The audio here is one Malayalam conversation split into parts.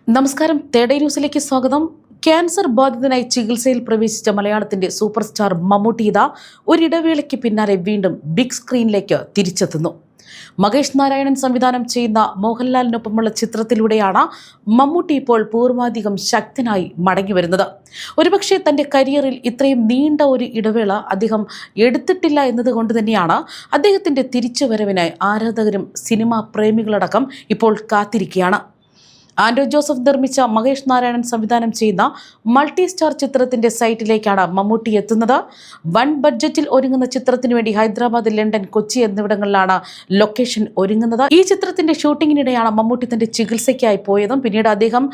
നമസ്കാരം. തേടൈ ന്യൂസിലേക്ക് സ്വാഗതം. ക്യാൻസർ ബാധിതനായി ചികിത്സയിൽ പ്രവേശിച്ച മലയാളത്തിന്റെ സൂപ്പർ സ്റ്റാർ മമ്മൂട്ടി ഇതാ ഒരിടവേളയ്ക്ക് പിന്നാലെ വീണ്ടും ബിഗ് സ്ക്രീനിലേക്ക് തിരിച്ചെത്തുന്നു. മഹേഷ് നാരായണൻ സംവിധാനം ചെയ്യുന്ന മോഹൻലാലിനൊപ്പമുള്ള ചിത്രത്തിലൂടെയാണ് മമ്മൂട്ടി ഇപ്പോൾ പൂർവാധികം ശക്തനായി മടങ്ങിവരുന്നത്. ഒരുപക്ഷെ തൻ്റെ കരിയറിൽ ഇത്രയും നീണ്ട ഒരു ഇടവേള അദ്ദേഹം എടുത്തിട്ടില്ല എന്നതുകൊണ്ട് തന്നെയാണ് അദ്ദേഹത്തിൻ്റെ തിരിച്ചുവരവിനായി ആരാധകരും സിനിമാ പ്രേമികളടക്കം ഇപ്പോൾ കാത്തിരിക്കുകയാണ്. ആൻഡ്രോ ജോസഫ് നിർമ്മിച്ച മഹേഷ് നാരായണൻ സംവിധാനം ചെയ്യുന്ന മൾട്ടി സ്റ്റാർ ചിത്രത്തിന്റെ സൈറ്റിലേക്കാണ് മമ്മൂട്ടി എത്തുന്നത്. വൻ ബഡ്ജറ്റിൽ ഒരുങ്ങുന്ന ചിത്രത്തിനു വേണ്ടി ഹൈദരാബാദ്, ലണ്ടൻ, കൊച്ചി എന്നിവിടങ്ങളിലാണ് ലൊക്കേഷൻ ഒരുങ്ങുന്നത്. ഈ ചിത്രത്തിന്റെ ഷൂട്ടിങ്ങിനിടെയാണ് മമ്മൂട്ടി തന്റെ ചികിത്സയ്ക്കായി പോയതും പിന്നീട് അദ്ദേഹം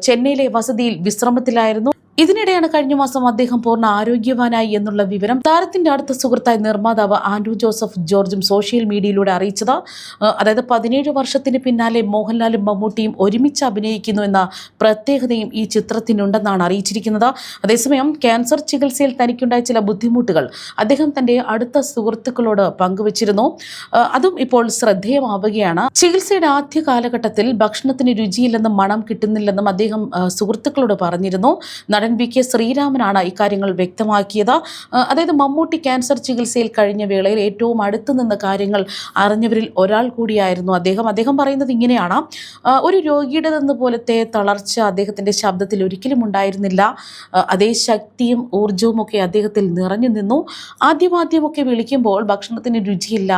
ചെന്നൈയിലെ വസതിയിൽ വിശ്രമത്തിലായിരുന്നു. ഇതിനിടെയാണ് കഴിഞ്ഞ മാസം അദ്ദേഹം പൂർണ്ണ ആരോഗ്യവാനായി എന്നുള്ള വിവരം താരത്തിന്റെ അടുത്ത സുഹൃത്തായ നിർമ്മാതാവ് ആൻഡ്രൂ ജോസഫ് ജോർജും സോഷ്യൽ മീഡിയയിലൂടെ അറിയിച്ചത്. അതായത് 17 വർഷത്തിന് പിന്നാലെ മോഹൻലാലും മമ്മൂട്ടിയും ഒരുമിച്ച് അഭിനയിക്കുന്നു എന്ന പ്രത്യേകതയും ഈ ചിത്രത്തിനുണ്ടെന്നാണ് അറിയിച്ചിരിക്കുന്നത്. അതേസമയം ക്യാൻസർ ചികിത്സയിൽ തനിക്കുണ്ടായ ചില ബുദ്ധിമുട്ടുകൾ അദ്ദേഹം തന്റെ അടുത്ത സുഹൃത്തുക്കളോട് പങ്കുവച്ചിരുന്നു. അതും ഇപ്പോൾ ശ്രദ്ധേയമാവുകയാണ്. ചികിത്സയുടെ ആദ്യ കാലഘട്ടത്തിൽ ഭക്ഷണത്തിന് രുചിയില്ലെന്നും മണം കിട്ടുന്നില്ലെന്നും അദ്ദേഹം സുഹൃത്തുക്കളോട് പറഞ്ഞിരുന്നു. നടൻ വി.കെ. ശ്രീരാമനാണ് ഇക്കാര്യങ്ങൾ വ്യക്തമാക്കിയത്. അതായത് മമ്മൂട്ടി ക്യാൻസർ ചികിത്സയിൽ കഴിഞ്ഞ വേളയിൽ ഏറ്റവും അടുത്ത് നിന്ന് കാര്യങ്ങൾ അറിഞ്ഞവരിൽ ഒരാൾ കൂടിയായിരുന്നു അദ്ദേഹം പറയുന്നത് ഇങ്ങനെയാണ്: ഒരു രോഗിയുടേതെന്ന പോലത്തെ തളർച്ച അദ്ദേഹത്തിൻ്റെ ശബ്ദത്തിൽ ഒരിക്കലും ഉണ്ടായിരുന്നില്ല. അതേ ശക്തിയും ഊർജവും ഒക്കെ അദ്ദേഹത്തിൽ നിറഞ്ഞു നിന്നു. ആദ്യമൊക്കെ വിളിക്കുമ്പോൾ ഭക്ഷണത്തിന് രുചിയില്ല,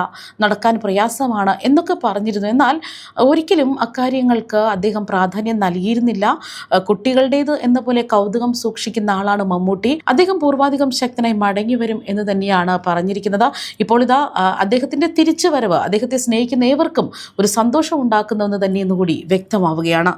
നടക്കാൻ പ്രയാസമാണ് എന്നൊക്കെ പറഞ്ഞിരുന്നു. എന്നാൽ ഒരിക്കലും അക്കാര്യങ്ങൾക്ക് അദ്ദേഹം പ്രാധാന്യം നൽകിയിരുന്നില്ല. കുട്ടികളുടേത് എന്ന പോലെ കൗതുകം സൂക്ഷിക്കുന്ന ആളാണ് മമ്മൂട്ടി. അദ്ദേഹം പൂർവാധികം ശക്തനായി മടങ്ങി വരും എന്ന് തന്നെയാണ് പറഞ്ഞിരിക്കുന്നത്. ഇപ്പോൾ ഇതാ അദ്ദേഹത്തിന്റെ തിരിച്ചുവരവ് അദ്ദേഹത്തെ സ്നേഹിക്കുന്ന ഏവർക്കും ഒരു സന്തോഷം ഉണ്ടാക്കുന്നുവെന്ന് തന്നെ ഇന്നുകൂടി വ്യക്തമാവുകയാണ്.